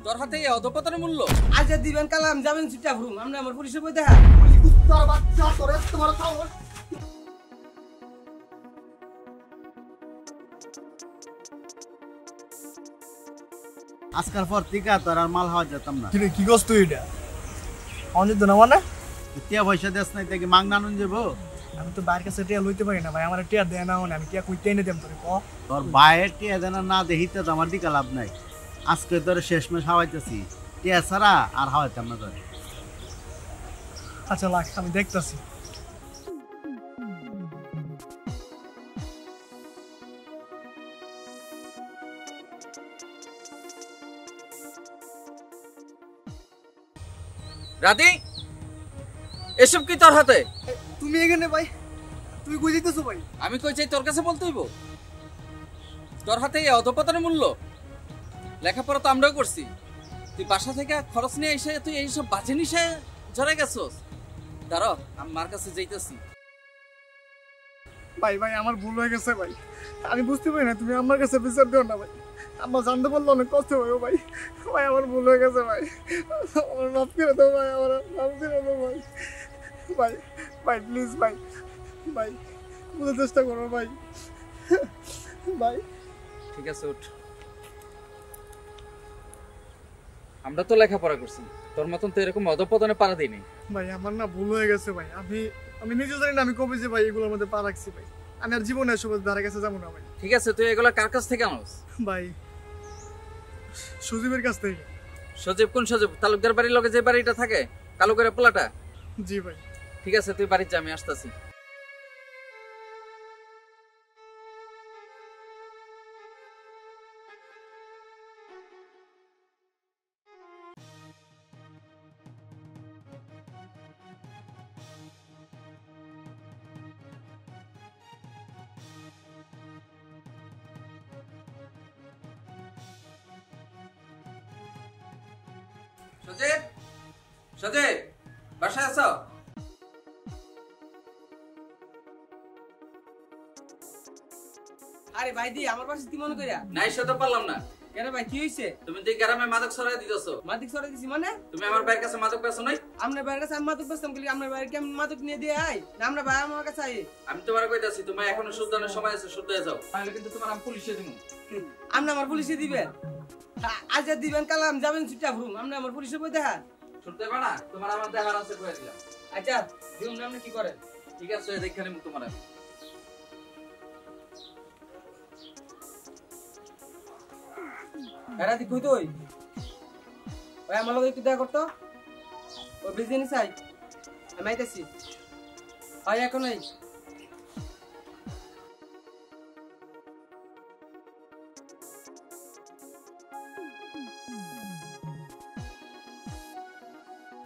তোর হাতে এই অধপতনের মূল্য আজ দিবেন কালাম যাবেন চিটা ভরুম আমরা আমার পুলিশের বই দেখা কুত্তার বাচ্চা তোরে তোমার সাহস আজকাল পর থেকে তোর আর মাল হওয়া যেতাম না। কি কস তুই এটা অনেক তো না মানে টিয়া পয়সা দেশ নাই তাকে মাং নানুন যাবো। আমি তো বাইরের কাছে টিয়া লইতে পারি না ভাই, আমার টিয়া দেয় না আমি টিয়া কইতে এনে দেম তোরে ক তোর বাইরের টিয়া দেনা না দেখিতে তো আমার দিকে লাভ নাই। আজকে তোর শেষমেশ হাওয়াইতেছি, টিয়া ছাড়া আর হাওয়াইতাম না তোর। আচ্ছা লাগ আমি দেখতাছি। রাধি এসব কি তোর হাতে? তুমি এখানে ভাই, তুই কই যাইতেছো ভাই? আমি কই চাই তোর কাছে বলতে হইব? তোর হাতে এই অধপতনের মূল্য? লেখাপড়া তো আমরাও করছি, তুই বাসা থেকে খরচ নিয়ে এসে তুই এইসব বাজে নিশায় জড়াই গেছস। দাঁড়া আমি মার কাছে যাইতেছি। ভাই ভাই আমার ভুল হয়ে গেছে ভাই, আমি বুঝতে পারি না, তুমি আমার কাছে বিচার দিও না ভাই। আমার জানতে পারলো অনেক কষ্ট হয় ভাই। ভাই আমার ভুল হয়ে গেছে ভাই, আমার মাফ করে দাও ভাই, আমার মাফ করে দাও ভাই। ভাই ভাই প্লিজ ভাই, ভাই বুঝার চেষ্টা করো ভাই। ভাই ঠিক আছে উঠ। আমরা তো লেখাপড়া করছি, তোর মতন তো এরকম অধপতনে পারা দিই নাই। ভাই আমার না ভুল হয়ে গেছে ভাই, আমি নিজে জানি না আমি কবে যে ভাই এগুলোর মধ্যে পা রাখছি ভাই। আমি আর জীবনে এসব ধারে কাছে যাবো না ভাই। ঠিক আছে তুই এগুলা কার কাছ থেকে আনোস? ভাই সুজীবের কাছ থেকে। সজীব? কোন সজীব? তালুকদার বাড়ির লগে যে বাড়িটা থাকে কালো করে পোলাটা? জি ভাই। ঠিক আছে তুই বাড়িতে যা, আমি আসতেছি। সজীব, সজীব বাসায় আছো? আরে ভাই দি আমার পাশে কি মনে কইরা? নাই সেটা পারলাম না। কেন ভাই কি হইছে? তুমি তো গ্রামে মাদক ছড়াই দিতেছো। মাদক ছড়াই দিছি মানে? তুমি আমার ভাইয়ের কাছে মাদক পেছো নাই? আমরা বাইরের কাছে আমি মাদক বেচতাম বলি আমরা বাইরে কি আমি মাদক নিয়ে দিয়ে আই না আমরা ভাই আমার কাছে আই? আমি তোমার কইতাছি তুমি এখনো শুদ্ধনের সময় আছে, শুদ্ধ হয়ে যাও, তাহলে কিন্তু তোমার আমি পুলিশে দিব। আমরা আমার পুলিশে দিবেন? আজ দিবেন কালাম যাবেন চিটা ভরুম আমরা আমার পুলিশের বই দেখা শুনতে পারা তোমার আমার দেখার আছে কইয়া দিলাম। আচ্ছা দিউন আপনি কি করেন? ঠিক আছে দেখানি মুখ তোমার আমি। এরা দি কই তুই? ভাই আমার লগে একটু দেখা করতো। ওই বিজনেস আই আমি আইতাছি। আই এখন আই।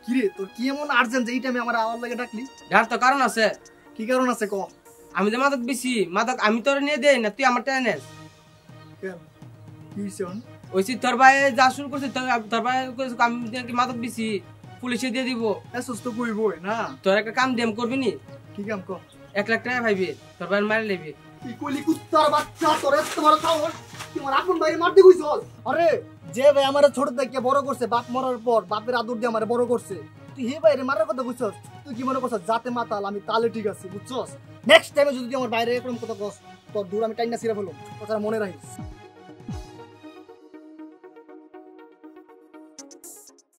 কিরে তোর কি এমন আর্জেন্ট যে এই টাইমে আমার আওয়াজ লাগে ডাকলি? যার তো কারণ আছে। কি কারণ আছে ক? আমি তো মাদক বেশি, মাদক আমি তোর নিয়ে দেই না, তুই আমার টাকা নেস। কেন কি হইছে? ওইসি তোর ভাই যা শুরু করছে তোর ভাই আমি নাকি মাদক বেশি পুলিশে দিয়ে দিব। এসস তো কইবই না। তোর একটা কাম দেম করবি নি? কি কাম ক? 1 লাখ টাকা ভাইবি তোর ভাই মারি লেবি। তুই কইলি কুত্তার বাচ্চা তোরে তোমার সাহস, তোমার আপন বাইরে মারতে কইছস? আরে যে ভাই আমারে ছোট থেকে বড় করছে, বাপ মরার পর বাপের আদর দিয়ে আমারে বড় করছে, তুই হে বাইরে মারার কথা কইছস? তুই কি মনে করছস যাতে মাতাল আমি তালে ঠিক আছে বুঝছস? নেক্সট টাইমে যদি আমার বাইরে এরকম কথা কস তোর দূর আমি টাইনা ছিড়ে ফেলব, কথা মনে রাখিস।